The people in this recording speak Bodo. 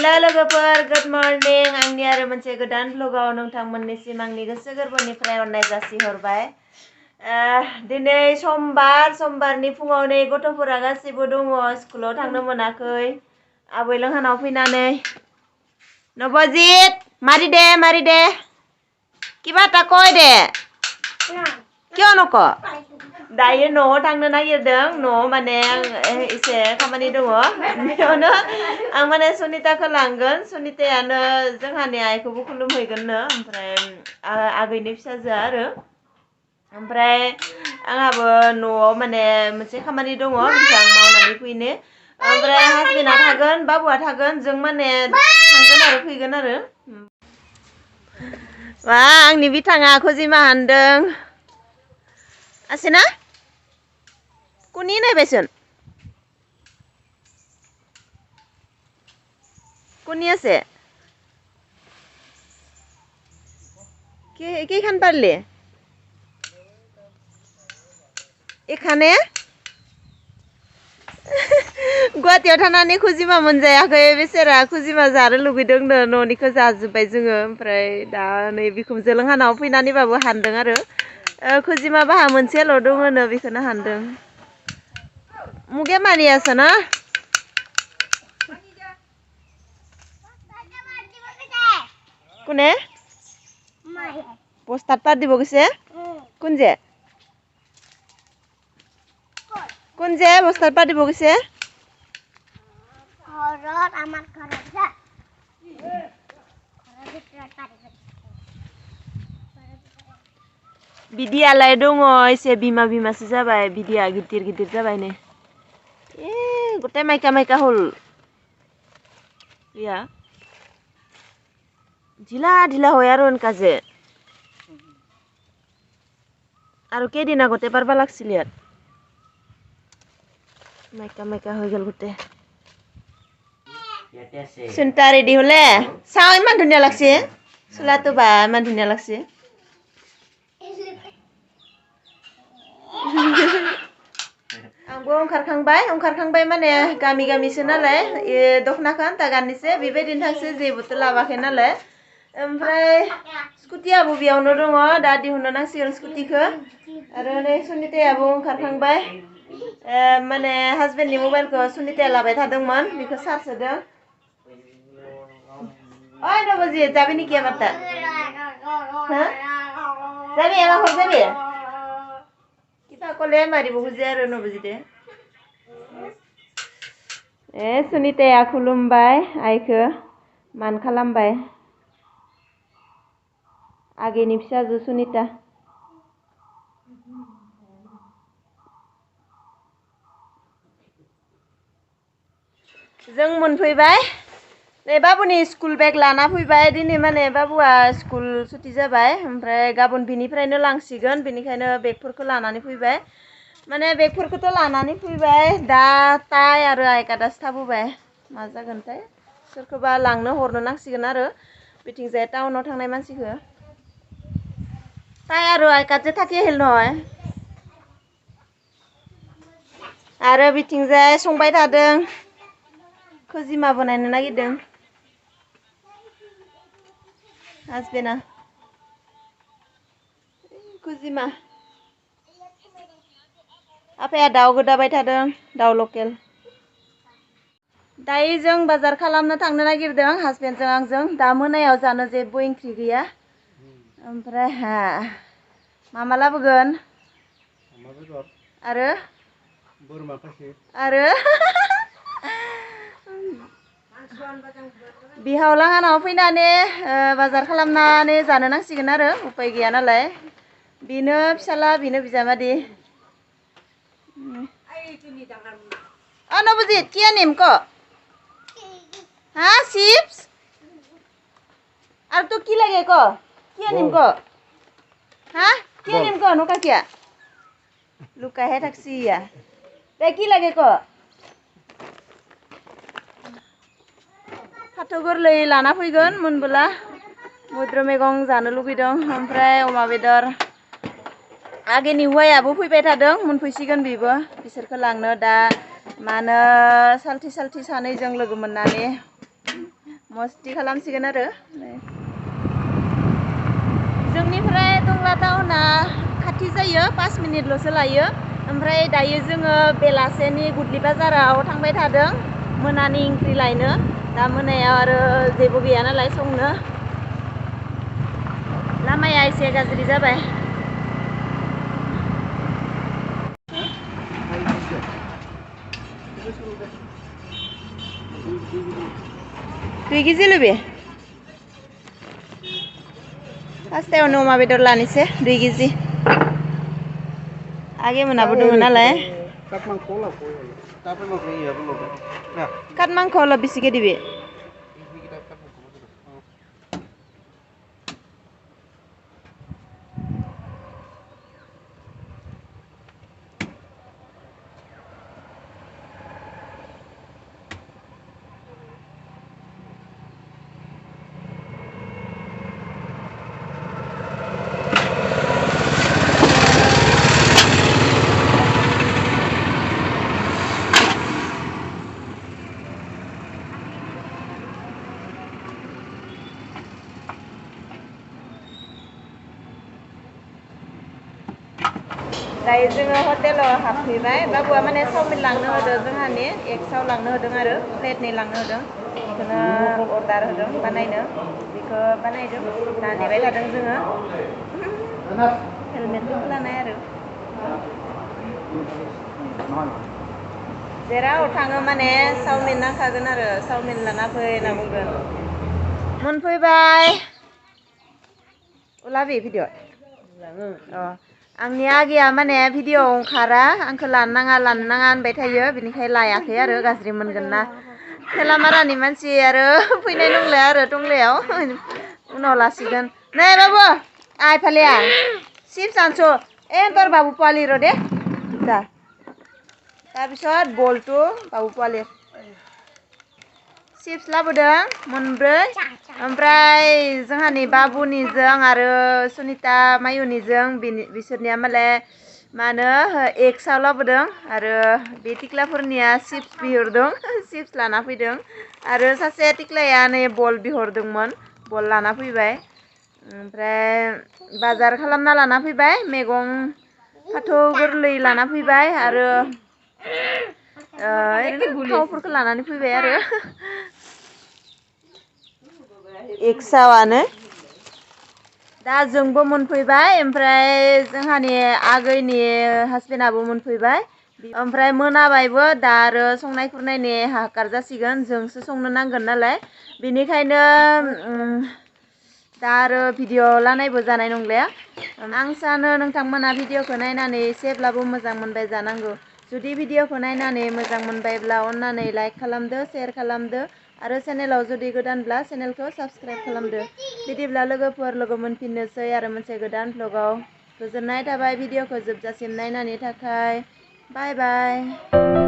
हेलो लोगोफोर गुड मर्निं आंनि आरो मोनसे गोदान ब्लगाव नोंथांमोननिसिम आंनि गोसो गोरबोनिफ्राय अननाय जासिहरबाय। दिनै समबारनि फुङाव नै गथ'फोरा गासिबो दङ स्कुलाव थांनो मोनाखै। आबै लोंहानाव फैनानै नबजित मारि दे किबा ता कय दे क्यों नको दायो न'आव थांनो नागिरदों। न'आव माने एसे खामानि दङ बेयावनो आं माने सुनिताखौ लांगोन। सुनितायानो जोंहानि आइखौबो खुलुमहैगोननो ओमफ्राय आगैनि फिसाजोआ आरो ओमफ्राय आंहाबो न'आव माने मोनसे खामानि दङ बेखौ आं मावनानै फैनो। ओमफ्राय हासबेन्डआ थागोन बाबुआ थागोन जों माने थांगोन आरो फैगोन आरो मा आंनि बिथाङा खोजिमा हानदों आसेना कुनि नायबायसन कुनि আছে কেইখান পারলি এখানে गुवाहाटीयाव थानानै खुजिमा मोनजायाखै बेसेरा खुजिमा जानो लुगैदोंनो न'निखौ जाजोब्बाय जोङो। ओमफ्राय दा नै बिखुनजो लोंहानाव फैनानैबाबो हानदों आरो खुजिमा बाहा मोनसेल' दङनो बेखौनो हानदों। मुगे मारि आसा ना কোনে বস্তাত পাত দিব গৈছে কোন যে বস্তাত পাত দিব গৈছে बिदियालाय दङ एसे बिमासो जाबाय बिदिया गिदिर जाबाय नै गटे माइका हल या ढिला হয় আৰু এনকাজে আৰু কেইদিন আগতে পারবা লাগছিল ইয়াত মাইকা হৈ গেল গোটে চিন্তা রেডি হলে চাও ইমান ধুনীয়া লাগছে চুলাটো বা ইমান ধুনীয়া লাগছে आंबो ओंखारखांबाय माने गामिसो नालाय दखनाखौ आन्था गाननोसै बेबायदिनो थांसै जेबोथ' लाबाखै नालाय। ओमफ्राय स्कुटियाबो बेयावनो दङ दा दिहुननो नांसिगोन स्कुटिखौ आरो नै सुनितायाबो ओंखारखांबाय माने हासबेन्डनि मबाइलखौ सुनिताया लाबाय थादोंमोन बेखौ चार्ज होदों। ओइ नबजित जाबि नेকি आमार ता जाबि आमार घर जाबि किबा कले मारिब खुजे आरो नबजिते सुनिताया खुलुमबाय आइखौ मान खालामबाय आगैनि फिसाजो सुनिता जों मोनफैबाय नै बाबुनि स्कुल बेग लाना फैबाय दिनै माने बाबुआ स्कुल सुटि जाबाय ओमफ्राय गाबोन बिनिफ्रायनो लांसिगोन बेनिखायनो बेगफोरखौ लानानै फैबाय माने बेगफोरखौथ' लानानै फैबाय दा टाइ आरो आइकादासो थाबोबाय मा जागोनथाय सोरखौबा लांनो हरनो नांसिगोन आरो बिथिंजाय टाउनाव थांनाय मानसिखौ टाइ आरो आइकादसो थाखि আহিল নহয় आरो बिथिंजाय संबाय थादों खोजिमा बनायनो नागिरदों हासबेन्डआ खोजिमा आफाया दाउ गोदाबाय थादों दाउ लकेल दायो जों बाजार खालामनो थांनो नागिरदों हासबेन्डजों आंजों दा मोनायाव जानो जेबो ओंख्रि गैया ओमफ्राय मा लाबोगोन आरो बिहाव लाहानाव फैनानै बाजार खालामनानै जानो नांसिगोन आरो उपाय गैया नालाय बेनो फिसाला बेनो बिजामादै नबजित কি আনিম ক চিপস আর তো কি লাগে ক কি আনিম ক কি আনিম ক নকা কিয়া লুকাইহে থাকছি ইয়া দে কি লাগে ক फाथो गोरलै लाना फैगोन मोनबोला मैद्रु मैगं जानो लुगैदों ओमफ्राय अमा बेदर आगैनि हौवायाबो फैबाय थादों मोनफैसिगोन बेबो बिसोरखौ लांनो दा मानो साल्थि सानैजों लोगो मोननानै मस्ति खालामसिगोन आरो जोंनिफ्राय टंला टाउना खाथि जायो 5 मिनिटल'सो लायो ओमफ्राय दायो जोङो बेलासेनि गुदलि बाजाराव थांबाय थादों मोनानि ओंख्रि लायनो दा मोनायाव आरो जेबो गैया नालाय संनो लामाया एसे गाज्रि जाबाय दुइ केजि लुबे फार्स्टआवनो अमा बेदर लानोसै 2 केजि आगे मोनाबो दङ नालाय काटमांखौल' बेसेके दिबे दायो जोङो हटेलाव हाबफैबाय बाबुआ माने चावमिन लांनो होदों जोंहानि एक्सआव लांनो होदों आरो प्लेटनि लांनो होदों बेखौनो अर्डार होदों बानायनो बेखौ बानायदों दा नेबाय थादों जोङो हेलमेटबो लानाय आरो जेराव थाङो माने चावमिन नांखागोन आरो चावमिन लाना फै होनना बुंगोन मोनफैबाय लाबे भिडिअ आंनि आगैया माने भिडिअ ओंखारा आंखौ लानो नाङा होनबाय थायो बेनिखायनो लायाखै आरो गाज्रि मोनगोन ना थेलामारानि मानसि आरो फैनाय नंला आरो टंलायाव उनाव लासिगोन नै बाबु आइ फालिया चिप्स आनसु तोर बाबु पावाली र दे जा তাৰপিছত बलटु बाबु पावाली चिप्स लाबोदों मोनब्रै ओमफ्राय जोंहानि बाबुनिजों आरो सुनिता मायुनिजों बिसोरनिया मालाय मा होनो एक्सआव लाबोदों आरो बे टिक्लाफोरनिया चिप्स बिहरदों चिप्स लाना फैदों आरो सासे टिक्लाया नै बल बिहरदोंमोन बल लाना फैबाय ओमफ्राय बाजार खालामना लाना फैबाय मैगं फाथो गोरलै लाना फैबाय आरो थावफोरखौ लानानै फैबाय आरो एक्सआवनो दा जोंबो मोनफैबाय ओमफ्राय जोंहानि आगैनि हासबेन्डआबो मोनफैबाय ओमफ्राय मोनाबायबो दा आरो संनाय खुरनायनि हाखार जासिगोन जोंसो संनो नांगोन नालाय बेनिखायनो दा आरो भिडिअ लानायबो जानाय नंलिया आं सानो नोंथांमोना भिडिअखौ नायनानै एसेब्लाबो मोजां मोनबाय जानांगौ जुदि भिडिअखौ नायनानै मोजां मोनबायब्ला अन्नानै लाइक खालामदो शेयार खालामदो आरो चेनेलाव जुदि गोदानब्ला चेनेलखौ साबस्क्राइब खालामदो बिदिब्ला लोगोफोर लोगो मोनफिननोसै आरो मोनसे गोदान भ्लगाव गोजोननाय थाबाय भिडिअखौ जोबजासिम नायनायनि थाखाय बाय बाय